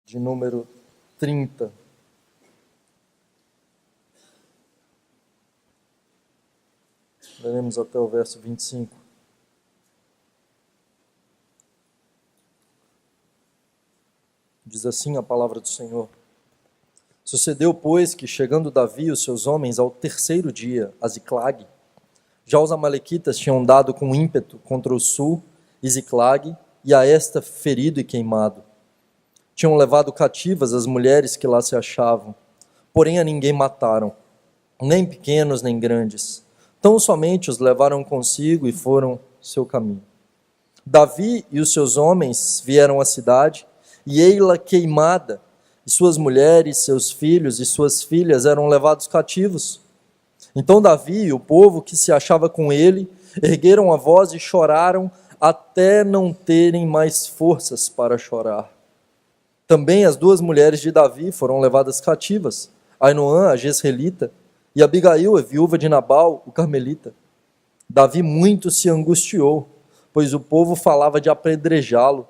de número 30. Leremos até o verso 25. Diz assim a palavra do Senhor. Sucedeu, pois, que chegando Davi e os seus homens ao terceiro dia, a Ziclague, já os amalequitas tinham dado com ímpeto contra o sul e Ziclague, e a esta ferido e queimado. Tinham levado cativas as mulheres que lá se achavam, porém a ninguém mataram, nem pequenos nem grandes. Tão somente os levaram consigo e foram seu caminho. Davi e os seus homens vieram à cidade, e ei-la queimada, e suas mulheres, seus filhos e suas filhas eram levados cativos. Então Davi e o povo que se achava com ele ergueram a voz e choraram até não terem mais forças para chorar. Também as duas mulheres de Davi foram levadas cativas, Ainoã, a Jezreelita, e Abigail, a viúva de Nabal, o carmelita. Davi muito se angustiou, pois o povo falava de apedrejá-lo,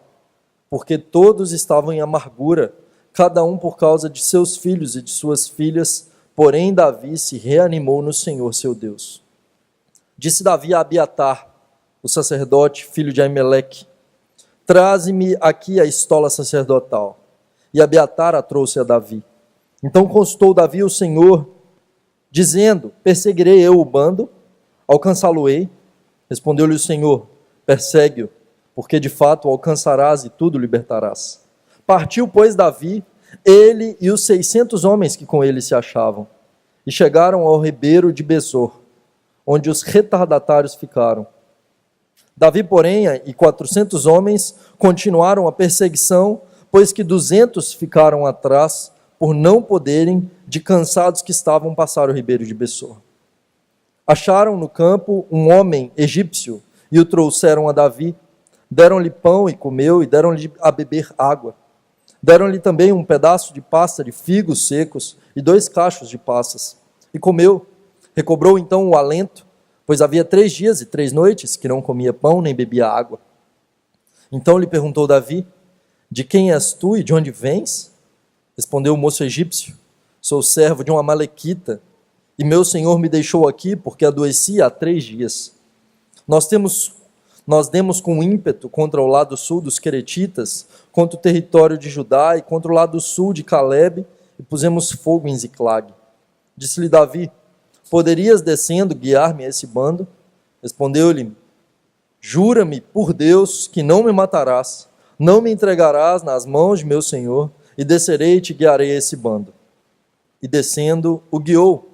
porque todos estavam em amargura, cada um por causa de seus filhos e de suas filhas, porém Davi se reanimou no Senhor seu Deus. Disse Davi a Abiatar, o sacerdote, filho de Aimeleque, traze-me aqui a estola sacerdotal. E Abiatar a trouxe a Davi. Então consultou Davi o Senhor, dizendo, perseguirei eu o bando, alcançá-lo-ei? Respondeu-lhe o Senhor, persegue-o, porque de fato o alcançarás e tudo libertarás. Partiu, pois, Davi, ele e os 600 homens que com ele se achavam, e chegaram ao ribeiro de Besor, onde os retardatários ficaram. Davi, porém, e 400 homens continuaram a perseguição, pois que 200 ficaram atrás, por não poderem, de cansados que estavam, passar o ribeiro de Besor. Acharam no campo um homem egípcio, e o trouxeram a Davi. Deram-lhe pão e comeu, e deram-lhe a beber água. Deram-lhe também um pedaço de pasta de figos secos, e 2 cachos de passas. E comeu. Recobrou então o alento, pois havia 3 dias e 3 noites que não comia pão nem bebia água. Então lhe perguntou Davi, de quem és tu e de onde vens? Respondeu o moço egípcio, sou servo de um amalequita, e meu senhor me deixou aqui porque adoeci há 3 dias. Nós demos com ímpeto contra o lado sul dos queretitas, contra o território de Judá e contra o lado sul de Calebe, e pusemos fogo em Ziclague. Disse-lhe Davi, poderias descendo guiar-me a esse bando? Respondeu-lhe, jura-me por Deus que não me matarás, não me entregarás nas mãos de meu senhor, e descerei e te guiarei a esse bando. E descendo, o guiou.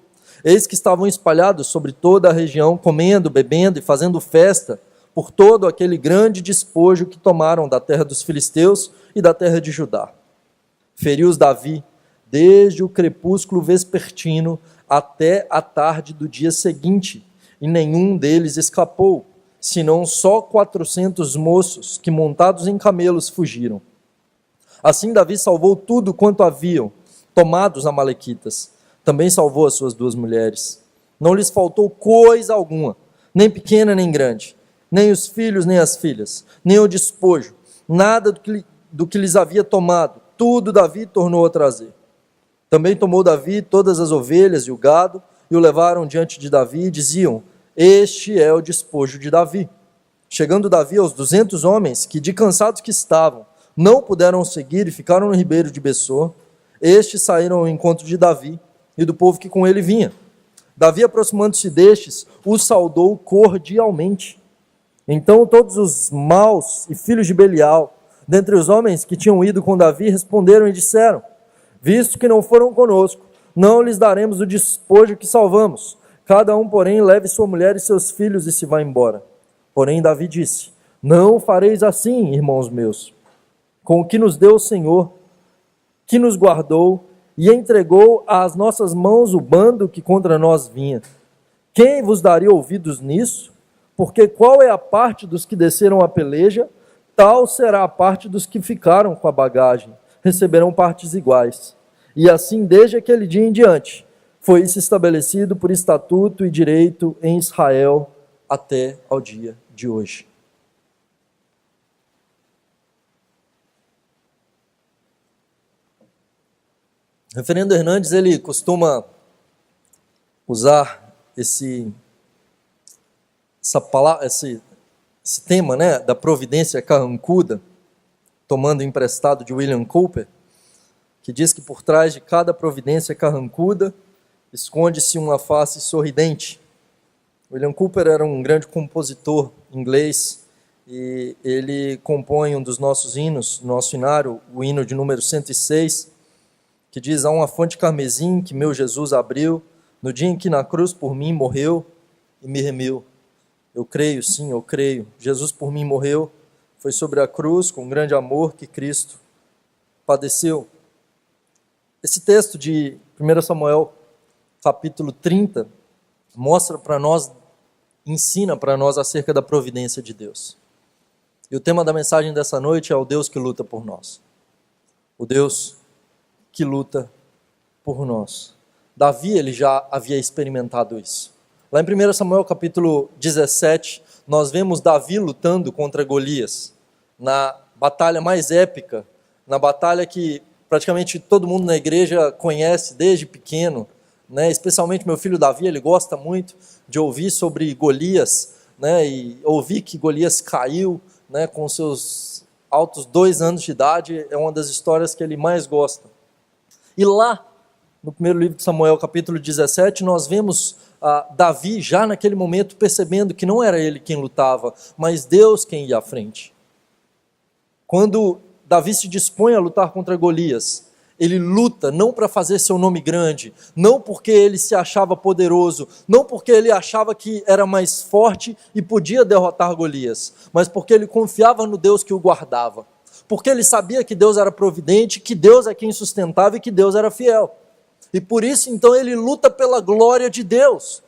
Eis que estavam espalhados sobre toda a região, comendo, bebendo e fazendo festa, por todo aquele grande despojo que tomaram da terra dos filisteus e da terra de Judá. Feriu-os Davi, desde o crepúsculo vespertino até a tarde do dia seguinte, e nenhum deles escapou, senão só 400 moços que montados em camelos fugiram. Assim Davi salvou tudo quanto haviam, tomados amalequitas. Também salvou as suas 2 mulheres. Não lhes faltou coisa alguma, nem pequena nem grande, nem os filhos nem as filhas, nem o despojo, nada do que lhes havia tomado, tudo Davi tornou a trazer. Também tomou Davi todas as ovelhas e o gado, e o levaram diante de Davi, e diziam, este é o despojo de Davi. Chegando Davi aos 200 homens, que de cansados que estavam, não puderam seguir e ficaram no ribeiro de Besor, estes saíram ao encontro de Davi e do povo que com ele vinha. Davi, aproximando-se destes, os saudou cordialmente. Então todos os maus e filhos de Belial, dentre os homens que tinham ido com Davi, responderam e disseram, visto que não foram conosco, não lhes daremos o despojo que salvamos. Cada um, porém, leve sua mulher e seus filhos e se vá embora. Porém Davi disse, não fareis assim, irmãos meus, com o que nos deu o Senhor, que nos guardou e entregou às nossas mãos o bando que contra nós vinha. Quem vos daria ouvidos nisso? Porque qual é a parte dos que desceram a peleja, tal será a parte dos que ficaram com a bagagem, receberão partes iguais. E assim, desde aquele dia em diante, foi isso estabelecido por estatuto e direito em Israel até ao dia de hoje. O reverendo Hernandes, ele costuma usar essa palavra, esse tema, né, da providência carrancuda, tomando emprestado de William Cowper, que diz que por trás de cada providência carrancuda esconde-se uma face sorridente. William Cowper era um grande compositor inglês e ele compõe um dos nossos hinos, nosso hinário, o hino de número 106, que diz: há uma fonte carmesim que meu Jesus abriu no dia em que na cruz por mim morreu e me remiu. Eu creio, sim, eu creio. Jesus por mim morreu, foi sobre a cruz com grande amor que Cristo padeceu. Esse texto de 1 Samuel, capítulo 30, mostra para nós, ensina para nós acerca da providência de Deus. E o tema da mensagem dessa noite é o Deus que luta por nós. O Deus que luta por nós. Davi, ele já havia experimentado isso. Lá em 1 Samuel capítulo 17, nós vemos Davi lutando contra Golias, na batalha mais épica, na batalha que praticamente todo mundo na igreja conhece desde pequeno, né? Especialmente meu filho Davi, ele gosta muito de ouvir sobre Golias, né? E ouvir que Golias caiu, né, com seus altos 2 anos de idade, é uma das histórias que ele mais gosta. E lá, no primeiro livro de Samuel, capítulo 17, nós vemos Davi já naquele momento percebendo que não era ele quem lutava, mas Deus quem ia à frente. Quando Davi se dispõe a lutar contra Golias, ele luta não para fazer seu nome grande, não porque ele se achava poderoso, não porque ele achava que era mais forte e podia derrotar Golias, mas porque ele confiava no Deus que o guardava. Porque ele sabia que Deus era providente, que Deus é quem sustentava e que Deus era fiel. E por isso, então, ele luta pela glória de Deus.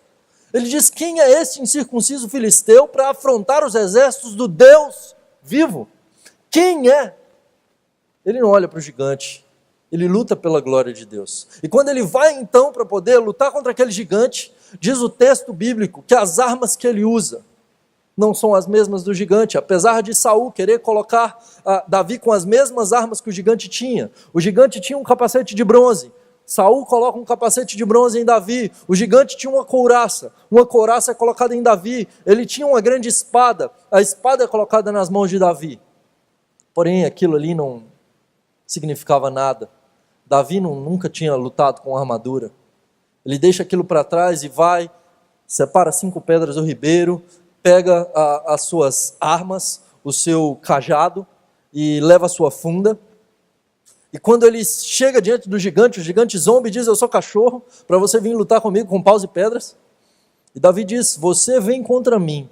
Ele diz: quem é esse incircunciso filisteu para afrontar os exércitos do Deus vivo? Quem é? Ele não olha para o gigante, ele luta pela glória de Deus. E quando ele vai, então, para poder lutar contra aquele gigante, diz o texto bíblico que as armas que ele usa não são as mesmas do gigante, apesar de Saul querer colocar Davi com as mesmas armas que o gigante tinha. O gigante tinha um capacete de bronze, Saul coloca um capacete de bronze em Davi. O gigante tinha uma couraça é colocada em Davi. Ele tinha uma grande espada, a espada é colocada nas mãos de Davi. Porém, aquilo ali não significava nada. Davi nunca tinha lutado com armadura. Ele deixa aquilo para trás e vai, separa 5 pedras do ribeiro, pega as suas armas, o seu cajado e leva a sua funda. E quando ele chega diante do gigante, o gigante zomba e diz: eu sou cachorro, para você vir lutar comigo com paus e pedras. E Davi diz: você vem contra mim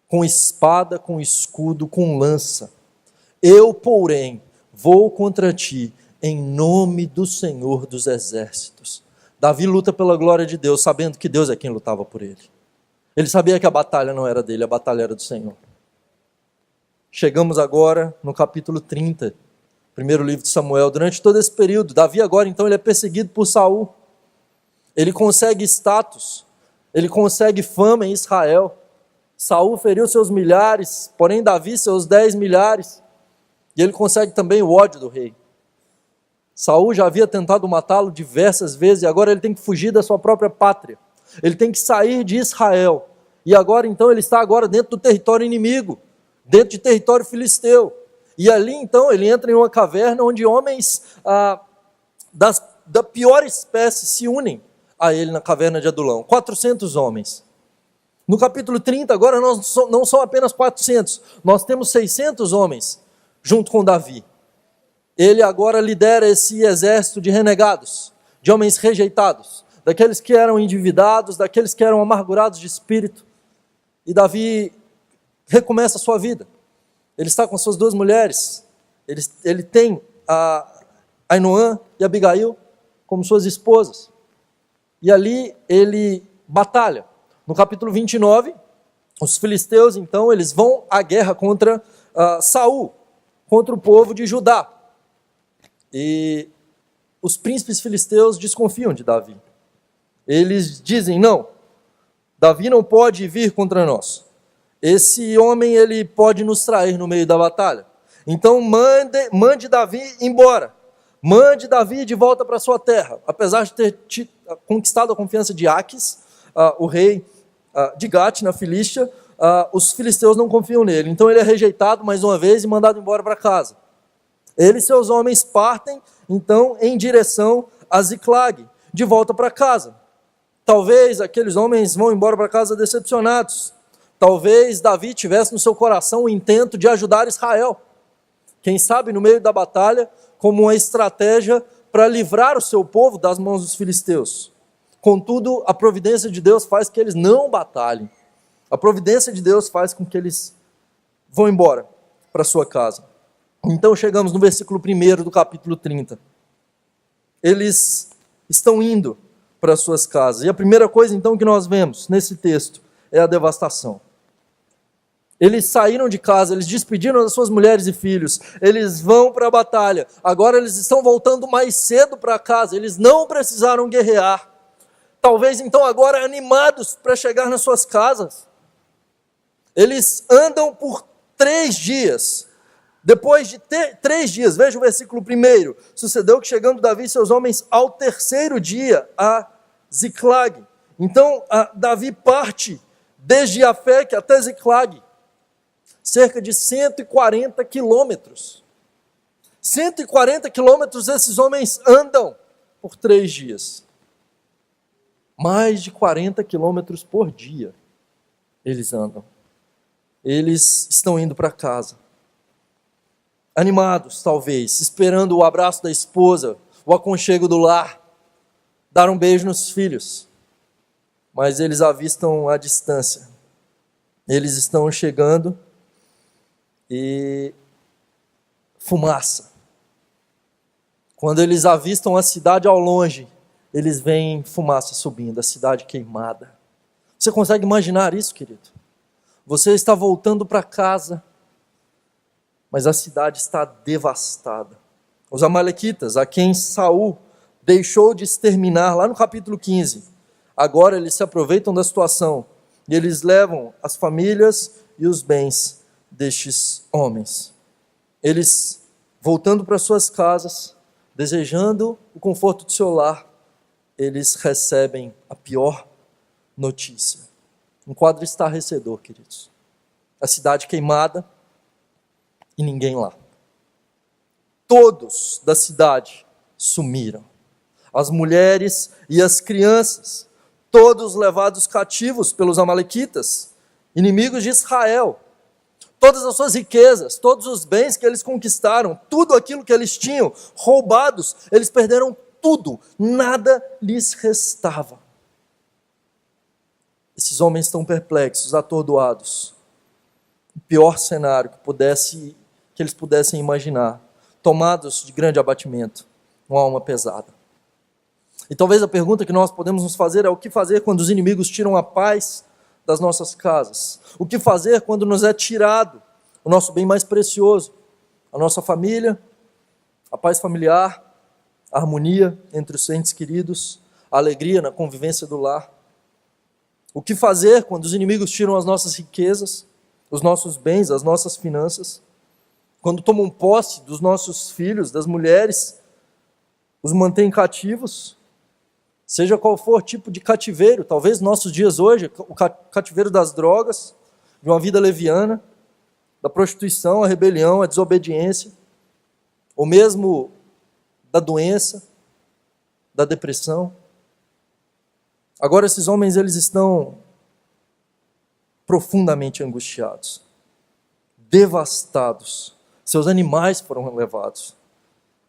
com espada, com escudo, com lança. Eu, porém, vou contra ti em nome do Senhor dos Exércitos. Davi luta pela glória de Deus, sabendo que Deus é quem lutava por ele. Ele sabia que a batalha não era dele, a batalha era do Senhor. Chegamos agora no capítulo 30, primeiro livro de Samuel. Durante todo esse período, Davi agora então ele é perseguido por Saul. Ele consegue status, ele consegue fama em Israel. Saul feriu seus milhares, porém Davi seus 10 milhares. E ele consegue também o ódio do rei. Saul já havia tentado matá-lo diversas vezes e agora ele tem que fugir da sua própria pátria. Ele tem que sair de Israel. E agora então ele está agora dentro do território inimigo, dentro de território filisteu. E ali então ele entra em uma caverna onde homens da pior espécie se unem a ele na caverna de Adulão. 400 homens. No capítulo 30 agora não são apenas 400, nós temos 600 homens junto com Davi. Ele agora lidera esse exército de renegados, de homens rejeitados, daqueles que eram endividados, daqueles que eram amargurados de espírito. E Davi recomeça a sua vida. Ele está com suas 2 mulheres, ele tem a Ainoã e a Abigail como suas esposas. E ali ele batalha. No capítulo 29, os filisteus então eles vão à guerra contra Saul, contra o povo de Judá. E os príncipes filisteus desconfiam de Davi. Eles dizem: não, Davi não pode vir contra nós. Esse homem ele pode nos trair no meio da batalha. Então mande Davi embora, mande Davi de volta para sua terra. Apesar de ter conquistado a confiança de Aques, o rei de Gate, na Filístia, os filisteus não confiam nele. Então ele é rejeitado mais uma vez e mandado embora para casa. Ele e seus homens partem, então, em direção a Ziclag, de volta para casa. Talvez aqueles homens vão embora para casa decepcionados. Talvez Davi tivesse no seu coração o intento de ajudar Israel. Quem sabe no meio da batalha, como uma estratégia para livrar o seu povo das mãos dos filisteus. Contudo, a providência de Deus faz que eles não batalhem. A providência de Deus faz com que eles vão embora para sua casa. Então chegamos no versículo 1 do capítulo 30. Eles estão indo para suas casas. E a primeira coisa então que nós vemos nesse texto é a devastação. Eles saíram de casa, eles despediram das suas mulheres e filhos, eles vão para a batalha. Agora eles estão voltando mais cedo para casa, eles não precisaram guerrear. Talvez então agora animados para chegar nas suas casas. Eles andam por 3 dias. Depois de 3 dias, veja o versículo 1. Sucedeu que chegando Davi e seus homens ao 3º dia a Ziclag. Então Davi parte desde Afec até Ziclag. Cerca de 140 quilômetros. 140 quilômetros esses homens andam por 3 dias. Mais de 40 quilômetros por dia eles andam. Eles estão indo para casa. Animados, talvez, esperando o abraço da esposa, o aconchego do lar, dar um beijo nos filhos. Mas eles avistam a distância. Eles estão chegando e fumaça. Quando eles avistam a cidade ao longe, eles veem fumaça subindo, a cidade queimada. Você consegue imaginar isso, querido? Você está voltando para casa, mas a cidade está devastada. Os amalequitas, a quem Saul deixou de exterminar lá no capítulo 15, agora eles se aproveitam da situação e eles levam as famílias e os bens destes homens. Eles, voltando para suas casas, desejando o conforto do seu lar, eles recebem a pior notícia. Um quadro estarrecedor, queridos. A cidade queimada e ninguém lá. Todos da cidade sumiram. As mulheres e as crianças, todos levados cativos pelos amalequitas, inimigos de Israel. Todas as suas riquezas, todos os bens que eles conquistaram, tudo aquilo que eles tinham, roubados, eles perderam tudo, nada lhes restava. Esses homens estão perplexos, atordoados. O pior cenário que eles pudessem imaginar, tomados de grande abatimento, uma alma pesada. E talvez a pergunta que nós podemos nos fazer é: o que fazer quando os inimigos tiram a paz das nossas casas? O que fazer quando nos é tirado o nosso bem mais precioso? A nossa família, a paz familiar, a harmonia entre os entes queridos, a alegria na convivência do lar. O que fazer quando os inimigos tiram as nossas riquezas, os nossos bens, as nossas finanças? Quando tomam posse dos nossos filhos, das mulheres, os mantêm cativos? Seja qual for o tipo de cativeiro, talvez nossos dias hoje, o cativeiro das drogas, de uma vida leviana, da prostituição, a rebelião, a desobediência, ou mesmo da doença, da depressão. Agora esses homens, eles estão profundamente angustiados, devastados. Seus animais foram levados.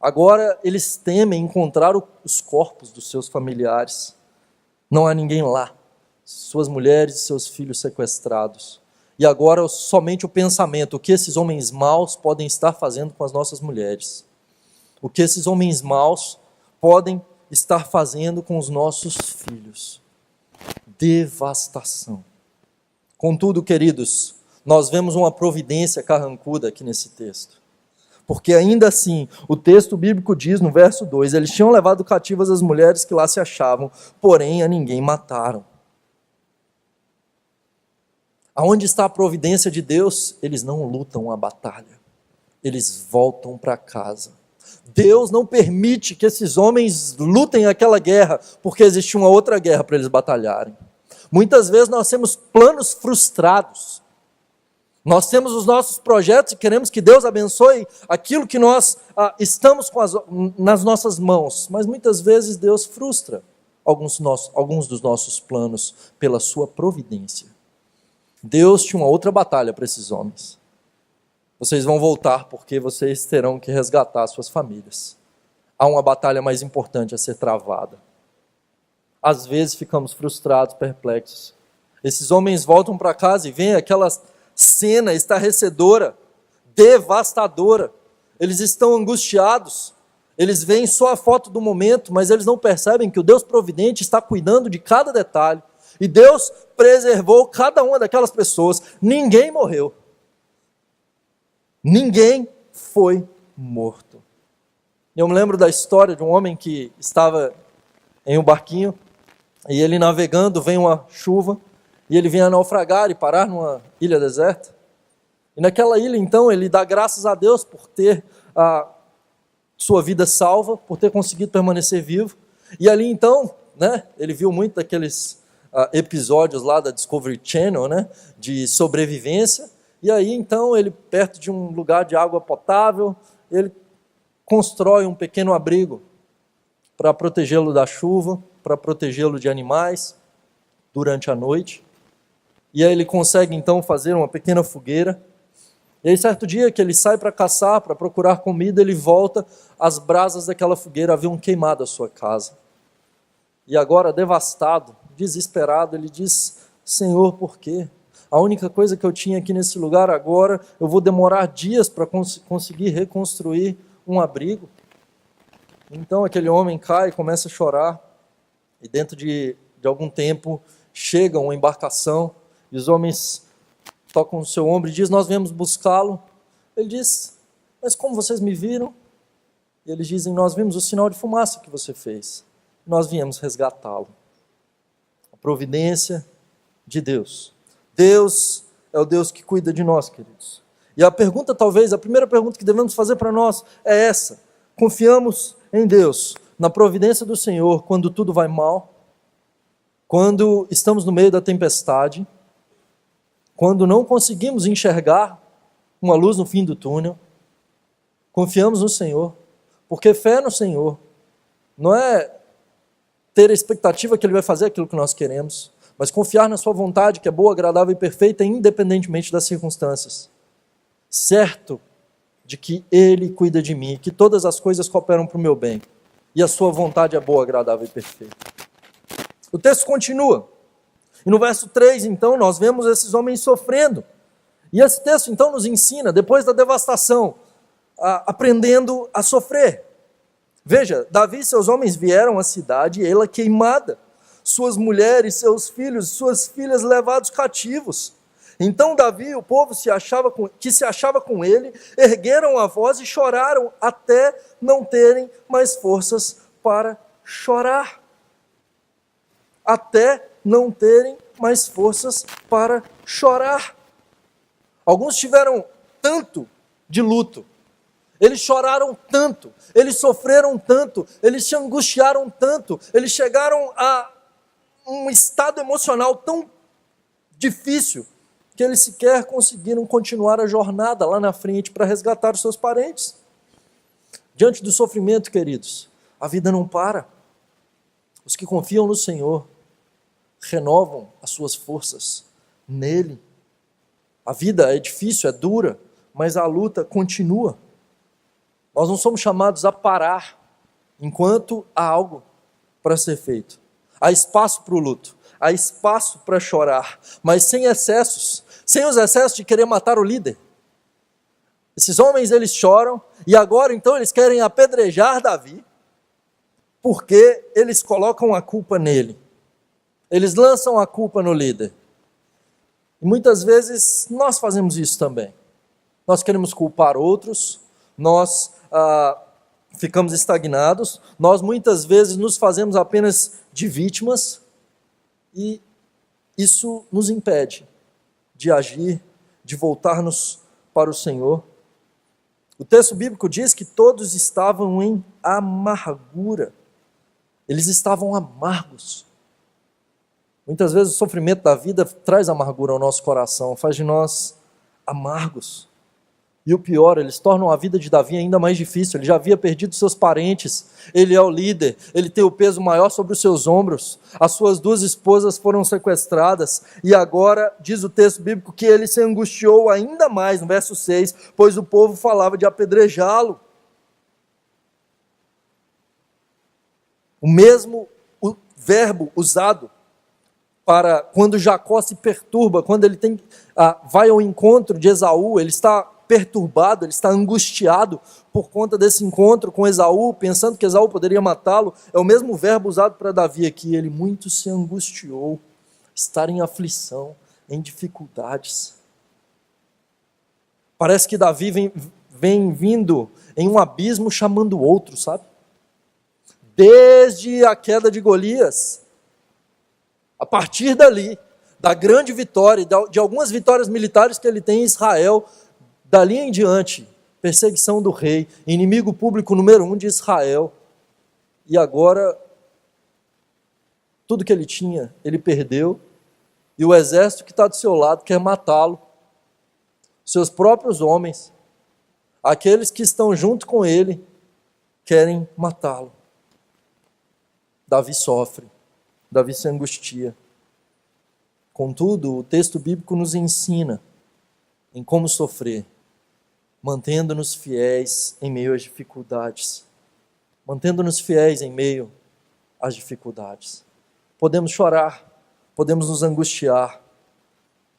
Agora eles temem encontrar os corpos dos seus familiares. Não há ninguém lá. Suas mulheres e seus filhos sequestrados. E agora somente o pensamento: o que esses homens maus podem estar fazendo com as nossas mulheres? O que esses homens maus podem estar fazendo com os nossos filhos? Devastação. Contudo, queridos, nós vemos uma providência carrancuda aqui nesse texto. Porque ainda assim, o texto bíblico diz no verso 2, eles tinham levado cativas as mulheres que lá se achavam, porém a ninguém mataram. Aonde está a providência de Deus? Eles não lutam a batalha, eles voltam para casa. Deus não permite que esses homens lutem aquela guerra, porque existe uma outra guerra para eles batalharem. Muitas vezes nós temos planos frustrados. Nós temos os nossos projetos e queremos que Deus abençoe aquilo que nós estamos nas nossas mãos. Mas muitas vezes Deus frustra alguns dos nossos planos pela sua providência. Deus tinha uma outra batalha para esses homens. Vocês vão voltar porque vocês terão que resgatar suas famílias. Há uma batalha mais importante a ser travada. Às vezes ficamos frustrados, perplexos. Esses homens voltam para casa e veem aquela cena estarrecedora, devastadora. Eles estão angustiados. Eles veem só a foto do momento, mas eles não percebem que o Deus providente está cuidando de cada detalhe. E Deus preservou cada uma daquelas pessoas. Ninguém morreu. Ninguém foi morto. Eu me lembro da história de um homem que estava em um barquinho, e ele navegando, vem uma chuva, e ele vem a naufragar e parar numa ilha deserta. E naquela ilha, então, ele dá graças a Deus por ter a sua vida salva, por ter conseguido permanecer vivo. E ali, então, ele viu muito daqueles episódios lá da Discovery Channel, de sobrevivência. E aí, então, ele, perto de um lugar de água potável, ele constrói um pequeno abrigo para protegê-lo da chuva, para protegê-lo de animais durante a noite. E aí ele consegue, então, fazer uma pequena fogueira. E aí, certo dia que ele sai para caçar, para procurar comida, ele volta, as brasas daquela fogueira haviam queimado a sua casa. E agora, devastado, desesperado, ele diz: Senhor, por quê? A única coisa que eu tinha aqui nesse lugar agora, eu vou demorar dias para conseguir reconstruir um abrigo. Então aquele homem cai e começa a chorar, e dentro de algum tempo chega uma embarcação, e os homens tocam no seu ombro e dizem: nós viemos buscá-lo. Ele diz: mas como vocês me viram? E eles dizem: nós vimos o sinal de fumaça que você fez, nós viemos resgatá-lo. A providência de Deus. Deus é o Deus que cuida de nós, queridos. E a pergunta, talvez, a primeira pergunta que devemos fazer para nós é essa: confiamos em Deus, na providência do Senhor, quando tudo vai mal, quando estamos no meio da tempestade, quando não conseguimos enxergar uma luz no fim do túnel? Confiamos no Senhor, porque fé no Senhor não é ter a expectativa que Ele vai fazer aquilo que nós queremos, mas confiar na sua vontade, que é boa, agradável e perfeita, independentemente das circunstâncias. Certo de que Ele cuida de mim, que todas as coisas cooperam para o meu bem, e a sua vontade é boa, agradável e perfeita. O texto continua, e no verso 3, então, nós vemos esses homens sofrendo, e esse texto, então, nos ensina, depois da devastação, aprendendo a sofrer. Veja, Davi e seus homens vieram à cidade, e ela queimada, suas mulheres, seus filhos, suas filhas levados cativos. Então Davi e o povo que se achava com ele, ergueram a voz e choraram até não terem mais forças para chorar. Até não terem mais forças para chorar. Alguns tiveram tanto de luto, eles choraram tanto, eles sofreram tanto, eles se angustiaram tanto, eles chegaram a um estado emocional tão difícil, que eles sequer conseguiram continuar a jornada lá na frente para resgatar os seus parentes. Diante do sofrimento, queridos, a vida não para. Os que confiam no Senhor renovam as suas forças nele. A vida é difícil, é dura, mas a luta continua. Nós não somos chamados a parar enquanto há algo para ser feito. Há espaço para o luto, há espaço para chorar, mas sem excessos, sem os excessos de querer matar o líder. Esses homens, eles choram, e agora então eles querem apedrejar Davi, porque eles colocam a culpa nele. Eles lançam a culpa no líder. E muitas vezes nós fazemos isso também. Nós queremos culpar outros, nós ficamos estagnados, nós muitas vezes nos fazemos apenas de vítimas, e isso nos impede de agir, de voltarmos para o Senhor. O texto bíblico diz que todos estavam em amargura. Eles estavam amargos. Muitas vezes o sofrimento da vida traz amargura ao nosso coração, faz de nós amargos. E o pior, eles tornam a vida de Davi ainda mais difícil. Ele já havia perdido seus parentes, ele é o líder, ele tem o peso maior sobre os seus ombros. As suas 2 esposas foram sequestradas, e agora, diz o texto bíblico, que ele se angustiou ainda mais, no verso 6, pois o povo falava de apedrejá-lo. O mesmo verbo usado para quando Jacó se perturba, quando ele vai ao encontro de Esaú, ele está perturbado, ele está angustiado por conta desse encontro com Esaú, pensando que Esaú poderia matá-lo. É o mesmo verbo usado para Davi aqui. Ele muito se angustiou, estar em aflição, em dificuldades. Parece que Davi vem vindo em um abismo chamando o outro, sabe? Desde a queda de Golias, a partir dali, da grande vitória, de algumas vitórias militares que ele tem em Israel, dali em diante, perseguição do rei, inimigo público número 1 de Israel, e agora, tudo que ele tinha, ele perdeu, e o exército que está do seu lado quer matá-lo, seus próprios homens, aqueles que estão junto com ele, querem matá-lo. Davi sofre, Davi se angustia. Contudo, o texto bíblico nos ensina em como sofrer, mantendo-nos fiéis em meio às dificuldades. Mantendo-nos fiéis em meio às dificuldades. Podemos chorar, podemos nos angustiar,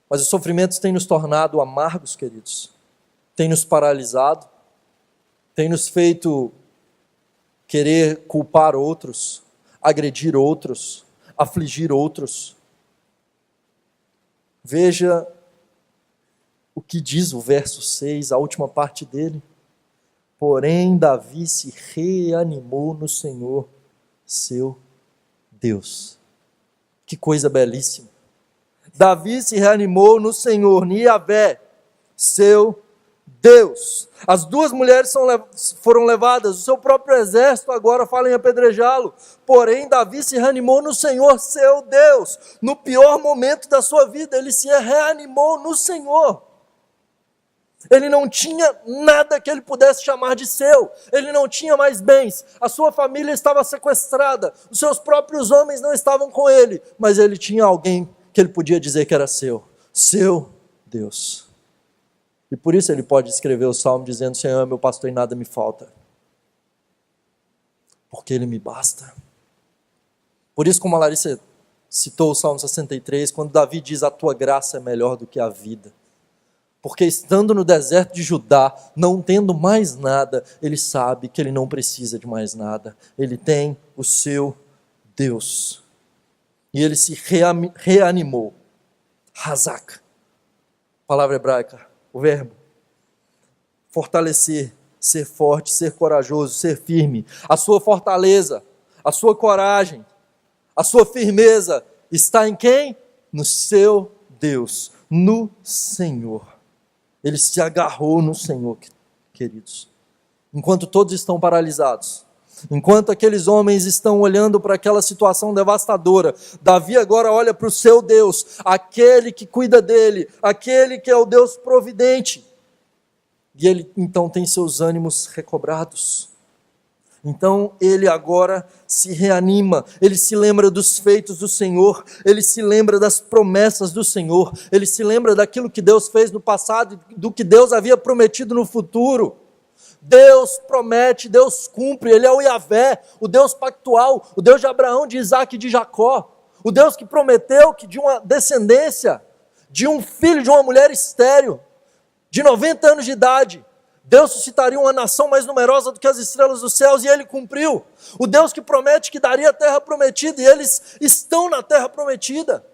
mas os sofrimentos têm nos tornado amargos, queridos. Têm nos paralisado, têm nos feito querer culpar outros, agredir outros, afligir outros. Veja o que diz o verso 6, a última parte dele. Porém, Davi se reanimou no Senhor, seu Deus. Que coisa belíssima. Davi se reanimou no Senhor, Yahvé, seu Deus. As 2 mulheres foram levadas, o seu próprio exército agora fala em apedrejá-lo. Porém, Davi se reanimou no Senhor, seu Deus. No pior momento da sua vida, ele se reanimou no Senhor. Ele não tinha nada que ele pudesse chamar de seu. Ele não tinha mais bens. A sua família estava sequestrada. Os seus próprios homens não estavam com ele. Mas ele tinha alguém que ele podia dizer que era seu. Seu Deus. E por isso ele pode escrever o salmo dizendo: Senhor é meu pastor e nada me falta. Porque ele me basta. Por isso, como a Larissa citou o Salmo 63, quando Davi diz: a tua graça é melhor do que a vida. Porque estando no deserto de Judá, não tendo mais nada, ele sabe que ele não precisa de mais nada. Ele tem o seu Deus. E ele se reanimou. Hazak. Palavra hebraica, o verbo. Fortalecer, ser forte, ser corajoso, ser firme. A sua fortaleza, a sua coragem, a sua firmeza está em quem? No seu Deus, no Senhor. Ele se agarrou no Senhor, queridos. Enquanto todos estão paralisados, enquanto aqueles homens estão olhando para aquela situação devastadora, Davi agora olha para o seu Deus, aquele que cuida dele, aquele que é o Deus providente. E ele então tem seus ânimos recobrados. Então ele agora se reanima, ele se lembra dos feitos do Senhor, ele se lembra das promessas do Senhor, ele se lembra daquilo que Deus fez no passado, do que Deus havia prometido no futuro. Deus promete, Deus cumpre, Ele é o Yahvé, o Deus pactual, o Deus de Abraão, de Isaac e de Jacó, o Deus que prometeu que de uma descendência, de um filho de uma mulher estéril, de 90 anos de idade, Deus suscitaria uma nação mais numerosa do que as estrelas dos céus, e Ele cumpriu. O Deus que promete que daria a terra prometida, e eles estão na terra prometida.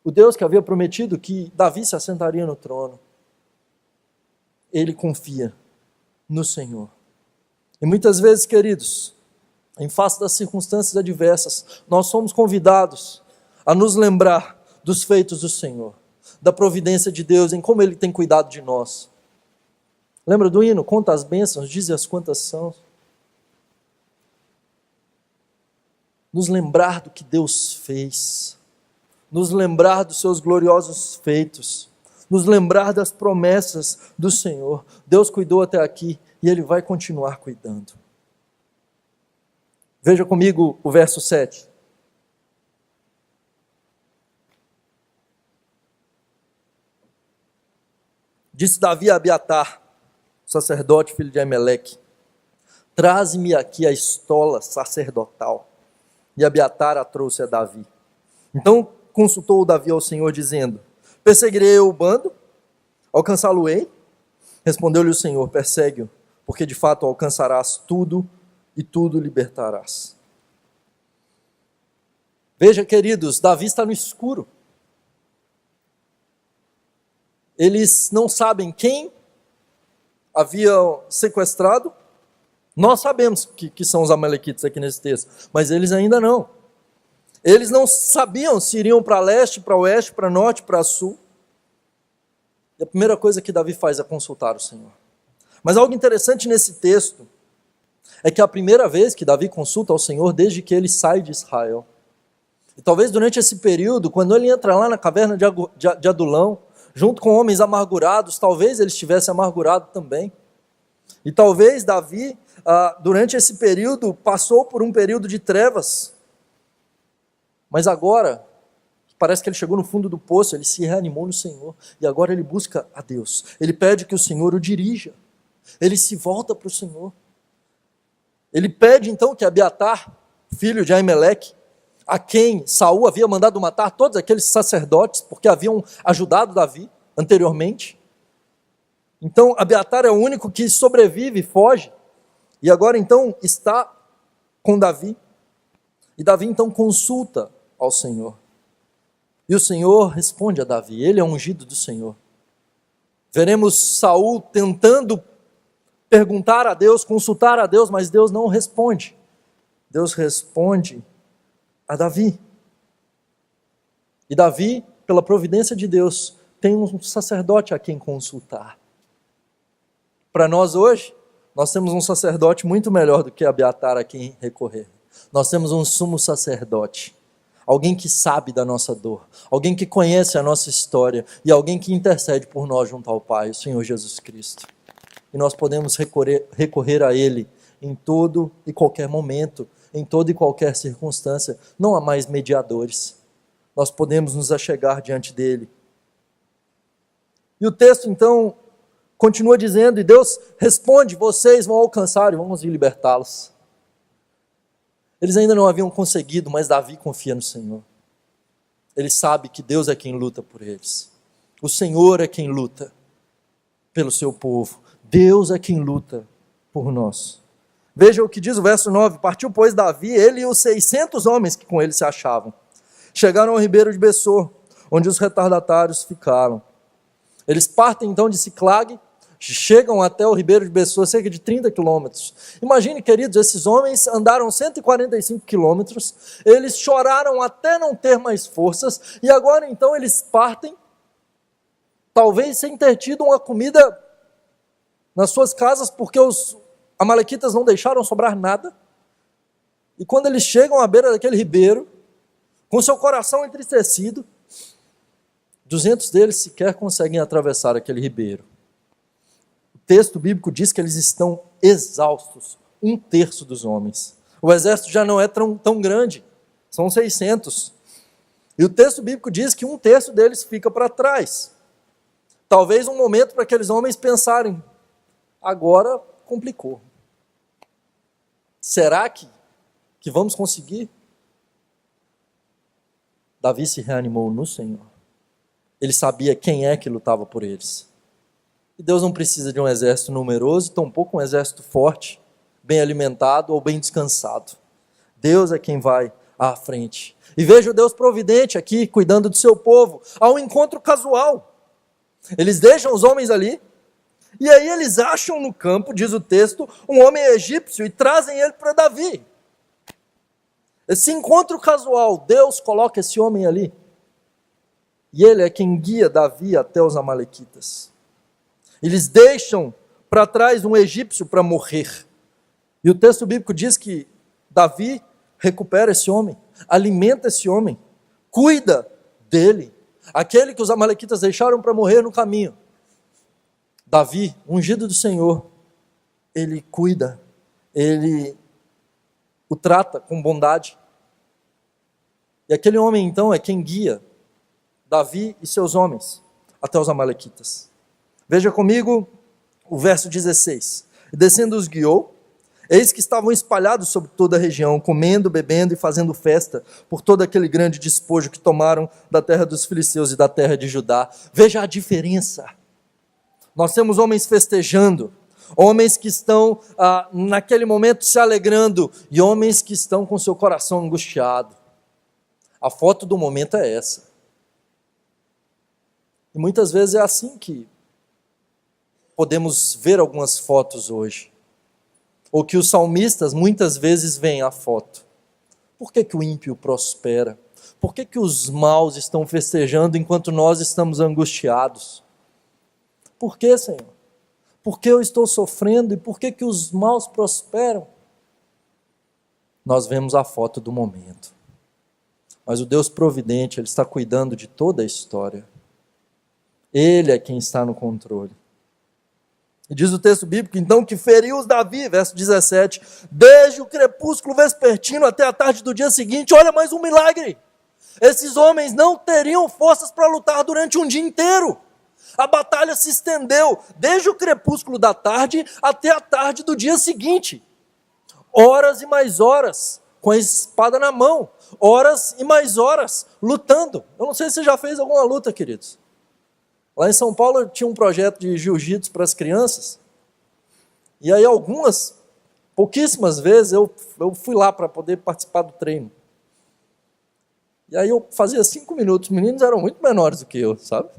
O Deus que havia prometido que Davi se assentaria no trono. Ele confia no Senhor. E muitas vezes, queridos, em face das circunstâncias adversas, nós somos convidados a nos lembrar dos feitos do Senhor, da providência de Deus, em como Ele tem cuidado de nós. Lembra do hino? Conta as bênçãos, dize as quantas são. Nos lembrar do que Deus fez, nos lembrar dos seus gloriosos feitos, nos lembrar das promessas do Senhor. Deus cuidou até aqui e Ele vai continuar cuidando. Veja comigo o verso 7. Disse Davi a Abiatar, sacerdote, filho de Aimeleque: traze-me aqui a estola sacerdotal. E Abiatar a trouxe a Davi. Então consultou o Davi ao Senhor, dizendo: perseguirei eu o bando? Alcançá-lo-ei? Respondeu-lhe o Senhor: persegue-o, porque de fato alcançarás tudo e tudo libertarás. Veja, queridos, Davi está no escuro. Eles não sabem quem havia sequestrado. Nós sabemos que são os amalequitas aqui nesse texto, mas eles ainda não. Eles não sabiam se iriam para leste, para oeste, para norte, para sul. E a primeira coisa que Davi faz é consultar o Senhor. Mas algo interessante nesse texto é que é a primeira vez que Davi consulta ao Senhor desde que ele sai de Israel. E talvez durante esse período, quando ele entra lá na caverna de Adulão, junto com homens amargurados, talvez ele estivesse amargurado também. E talvez Davi, durante esse período, passou por um período de trevas. Mas agora, parece que ele chegou no fundo do poço, ele se reanimou no Senhor. E agora ele busca a Deus. Ele pede que o Senhor o dirija. Ele se volta para o Senhor. Ele pede então que Abiatar, filho de Aimeleque, a quem Saul havia mandado matar todos aqueles sacerdotes, porque haviam ajudado Davi anteriormente. Então Abiatar é o único que sobrevive, foge, e agora então está com Davi. E Davi então consulta ao Senhor. E o Senhor responde a Davi, ele é ungido do Senhor. Veremos Saul tentando perguntar a Deus, consultar a Deus, mas Deus não responde. Deus responde a Davi. E Davi, pela providência de Deus, tem um sacerdote a quem consultar. Para nós hoje, nós temos um sacerdote muito melhor do que Abiatar a quem recorrer. Nós temos um sumo sacerdote, alguém que sabe da nossa dor, alguém que conhece a nossa história e alguém que intercede por nós junto ao Pai, o Senhor Jesus Cristo. E nós podemos recorrer a Ele em todo e qualquer momento, em toda e qualquer circunstância. Não há mais mediadores. Nós podemos nos achegar diante dele. E o texto então continua dizendo, e Deus responde, vocês vão alcançar e vamos libertá-los. Eles ainda não haviam conseguido, mas Davi confia no Senhor. Ele sabe que Deus é quem luta por eles. O Senhor é quem luta pelo seu povo. Deus é quem luta por nós. Veja o que diz o verso 9. Partiu, pois, Davi, ele e os 600 homens que com ele se achavam. Chegaram ao ribeiro de Bessor, onde os retardatários ficaram. Eles partem então de Siclag, chegam até o ribeiro de Bessor, cerca de 30 quilômetros. Imagine, queridos, esses homens andaram 145 quilômetros, eles choraram até não ter mais forças, e agora então eles partem, talvez sem ter tido uma comida nas suas casas, porque os amalequitas não deixaram sobrar nada. E quando eles chegam à beira daquele ribeiro, com seu coração entristecido, 200 deles sequer conseguem atravessar aquele ribeiro. O texto bíblico diz que eles estão exaustos, 1/3 dos homens. O exército já não é tão grande, são 600. E o texto bíblico diz que 1/3 deles fica para trás. Talvez um momento para aqueles homens pensarem, agora complicou. Será que vamos conseguir? Davi se reanimou no Senhor. Ele sabia quem é que lutava por eles. E Deus não precisa de um exército numeroso, tampouco um exército forte, bem alimentado ou bem descansado. Deus é quem vai à frente. E veja o Deus providente aqui, cuidando do seu povo, há um encontro casual. Eles deixam os homens ali, e aí eles acham no campo, diz o texto, um homem egípcio e trazem ele para Davi. Esse encontro casual, Deus coloca esse homem ali. E ele é quem guia Davi até os amalequitas. Eles deixam para trás um egípcio para morrer. E o texto bíblico diz que Davi recupera esse homem, alimenta esse homem, cuida dele, aquele que os amalequitas deixaram para morrer no caminho. Davi, ungido do Senhor, ele cuida, ele o trata com bondade. E aquele homem então é quem guia Davi e seus homens até os amalequitas. Veja comigo o verso 16. Descendo os guiou, eis que estavam espalhados sobre toda a região, comendo, bebendo e fazendo festa por todo aquele grande despojo que tomaram da terra dos filisteus e da terra de Judá. Veja a diferença. Nós temos homens festejando, homens que estão naquele momento se alegrando e homens que estão com seu coração angustiado. A foto do momento é essa. E muitas vezes é assim que podemos ver algumas fotos hoje. Ou que os salmistas muitas vezes veem a foto. Por que que o ímpio prospera? Por que que os maus estão festejando enquanto nós estamos angustiados? Por que, Senhor? Por que eu estou sofrendo e por que que os maus prosperam? Nós vemos a foto do momento. Mas o Deus providente, Ele está cuidando de toda a história. Ele é quem está no controle. E diz o texto bíblico, então, que feriu-os Davi, verso 17, desde o crepúsculo vespertino até a tarde do dia seguinte. Olha mais um milagre. Esses homens não teriam forças para lutar durante um dia inteiro. A batalha se estendeu desde o crepúsculo da tarde até a tarde do dia seguinte. Horas e mais horas, com a espada na mão. Horas e mais horas, lutando. Eu não sei se você já fez alguma luta, queridos. Lá em São Paulo tinha um projeto de jiu-jitsu para as crianças. E aí pouquíssimas vezes, eu fui lá para poder participar do treino. E aí eu fazia 5 minutos. Os meninos eram muito menores do que eu, sabe?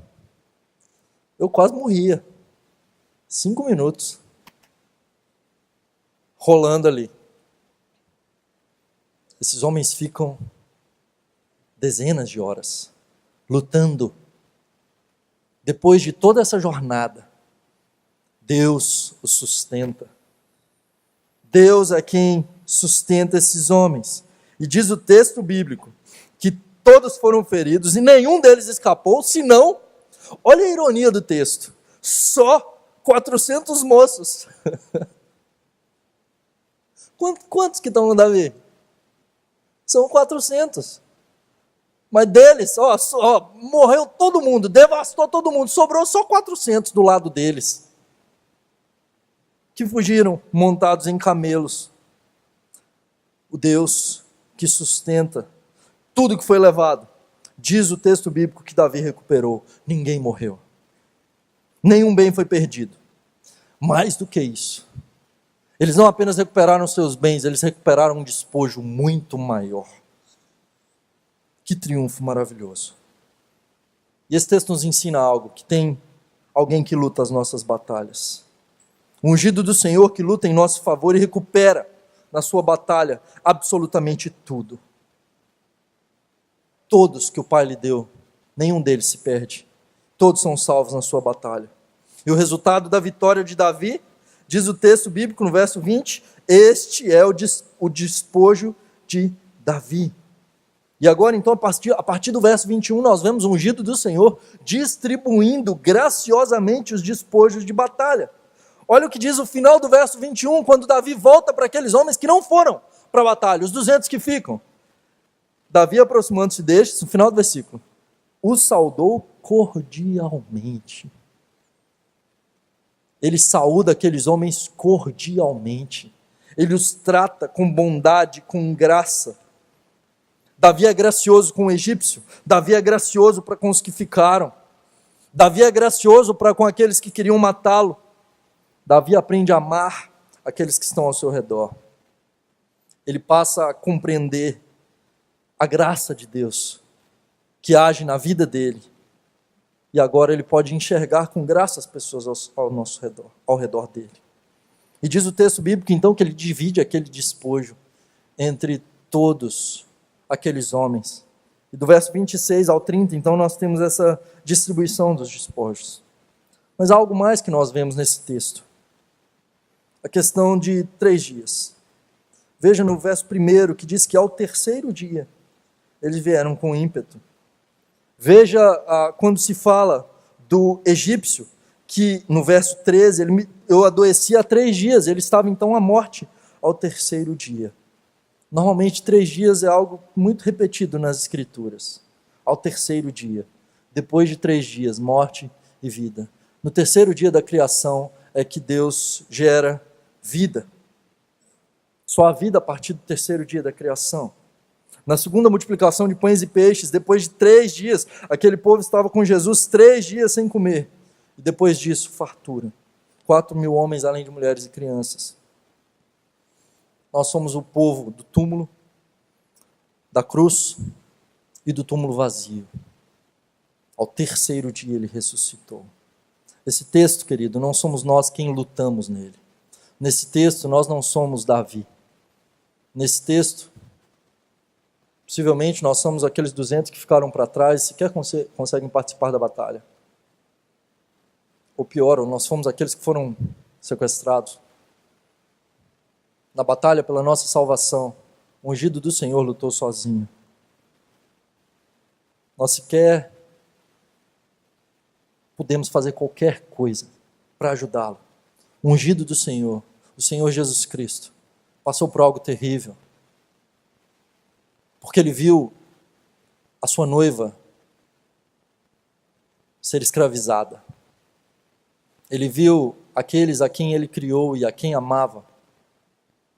Eu quase morria. 5 minutos. Rolando ali. Esses homens ficam dezenas de horas lutando. Depois de toda essa jornada, Deus os sustenta. Deus é quem sustenta esses homens. E diz o texto bíblico que todos foram feridos e nenhum deles escapou, senão, olha a ironia do texto, só 400 moços. Quantos que estão no Davi? São 400. Mas deles, morreu todo mundo, devastou todo mundo, sobrou só 400 do lado deles, que fugiram montados em camelos. O Deus que sustenta tudo que foi levado, diz o texto bíblico que Davi recuperou, ninguém morreu, nenhum bem foi perdido. Mais do que isso, eles não apenas recuperaram seus bens, eles recuperaram um despojo muito maior. Que triunfo maravilhoso. E esse texto nos ensina algo, que tem alguém que luta as nossas batalhas. O ungido do Senhor que luta em nosso favor e recupera na sua batalha absolutamente tudo. Todos que o Pai lhe deu, nenhum deles se perde. Todos são salvos na sua batalha. E o resultado da vitória de Davi, diz o texto bíblico no verso 20, este é o despojo de Davi. E agora, então, a partir do verso 21, nós vemos o ungido do Senhor distribuindo graciosamente os despojos de batalha. Olha o que diz o final do verso 21, quando Davi volta para aqueles homens que não foram para a batalha, os 200 que ficam. Davi, aproximando-se destes, no final do versículo, os saudou cordialmente. Ele saúda aqueles homens cordialmente. Ele os trata com bondade, com graça. Davi é gracioso com o egípcio, Davi é gracioso para com os que ficaram, Davi é gracioso para com aqueles que queriam matá-lo. Davi aprende a amar aqueles que estão ao seu redor. Ele passa a compreender a graça de Deus que age na vida dele. E agora ele pode enxergar com graça as pessoas ao redor dele. E diz o texto bíblico então que ele divide aquele despojo entre todos aqueles homens. E do verso 26 ao 30, então nós temos essa distribuição dos despojos. Mas há algo mais que nós vemos nesse texto. a questão de 3 dias. Veja no verso 1 que diz que ao terceiro dia eles vieram com ímpeto. Veja quando se fala do egípcio, que no verso 13, eu adoeci há 3 dias, ele estava então à morte ao terceiro dia. Normalmente 3 dias é algo muito repetido nas escrituras. Ao terceiro dia. Depois de 3 dias, morte e vida. No terceiro dia da criação é que Deus gera vida. Só há vida a partir do terceiro dia da criação. Na segunda multiplicação de pães e peixes, depois de 3 dias, aquele povo estava com Jesus 3 dias sem comer. E depois disso, fartura. 4.000 homens, além de mulheres e crianças. Nós somos o povo do túmulo, da cruz e do túmulo vazio. Ao terceiro dia ele ressuscitou. Esse texto, querido, não somos nós quem lutamos nele. Nesse texto, nós não somos Davi. Nesse texto, possivelmente nós somos aqueles 200 que ficaram para trás e sequer conseguem participar da batalha. Ou pior, nós fomos aqueles que foram sequestrados. Na batalha pela nossa salvação, o ungido do Senhor lutou sozinho. Nós sequer podemos fazer qualquer coisa para ajudá-lo. O ungido do Senhor, o Senhor Jesus Cristo, passou por algo terrível. Porque ele viu a sua noiva ser escravizada. Ele viu aqueles a quem ele criou e a quem amava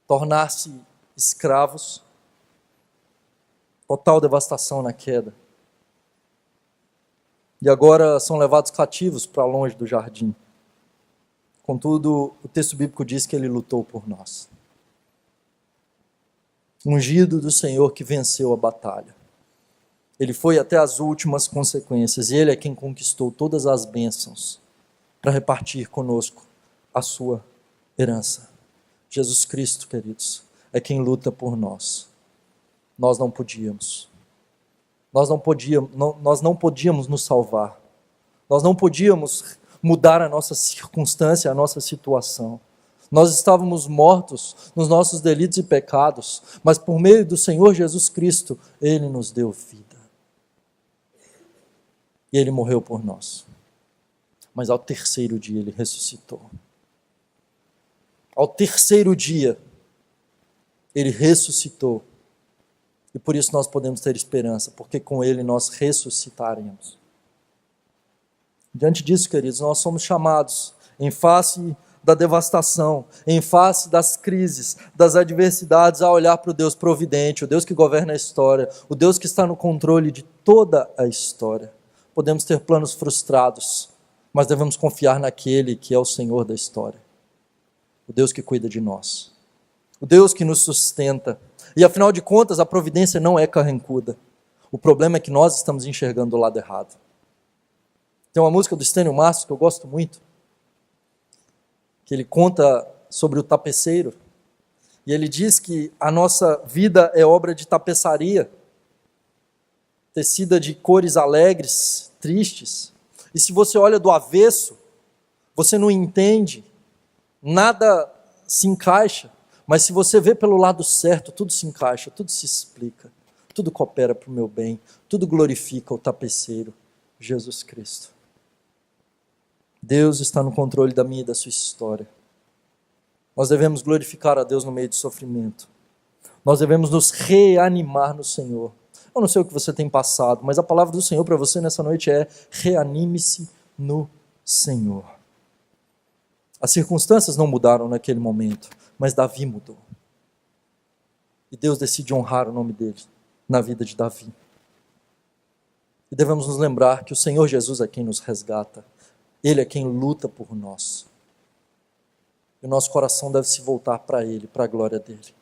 tornar-se escravos. Total devastação na queda. E agora são levados cativos para longe do jardim. Contudo, o texto bíblico diz que ele lutou por nós. Ungido do Senhor que venceu a batalha. Ele foi até as últimas consequências. E ele é quem conquistou todas as bênçãos para repartir conosco a sua herança. Jesus Cristo, queridos, é quem luta por nós. Nós não podíamos. Nós não podíamos nos salvar. Nós não podíamos mudar a nossa circunstância, a nossa situação. Nós estávamos mortos nos nossos delitos e pecados, mas por meio do Senhor Jesus Cristo, Ele nos deu vida. E Ele morreu por nós. Mas ao terceiro dia Ele ressuscitou. Ao terceiro dia, Ele ressuscitou. E por isso nós podemos ter esperança, porque com Ele nós ressuscitaremos. Diante disso, queridos, nós somos chamados, em face da devastação, em face das crises, das adversidades, a olhar para o Deus providente, o Deus que governa a história, o Deus que está no controle de toda a história. Podemos ter planos frustrados, mas devemos confiar naquele que é o Senhor da história. O Deus que cuida de nós. O Deus que nos sustenta. E afinal de contas, a providência não é carrancuda. O problema é que nós estamos enxergando o lado errado. Tem uma música do Estênio Márcio que eu gosto muito, que ele conta sobre o tapeceiro. E ele diz que a nossa vida é obra de tapeçaria, tecida de cores alegres, tristes. E se você olha do avesso, você não entende, nada se encaixa. Mas se você vê pelo lado certo, tudo se encaixa, tudo se explica, tudo coopera para o meu bem, tudo glorifica o tapeceiro, Jesus Cristo. Deus está no controle da minha e da sua história. Nós devemos glorificar a Deus no meio do sofrimento. Nós devemos nos reanimar no Senhor. Eu não sei o que você tem passado, mas a palavra do Senhor para você nessa noite é: reanime-se no Senhor. As circunstâncias não mudaram naquele momento, mas Davi mudou. E Deus decide honrar o nome dele na vida de Davi. E devemos nos lembrar que o Senhor Jesus é quem nos resgata. Ele é quem luta por nós. E o nosso coração deve se voltar para Ele, para a glória dEle.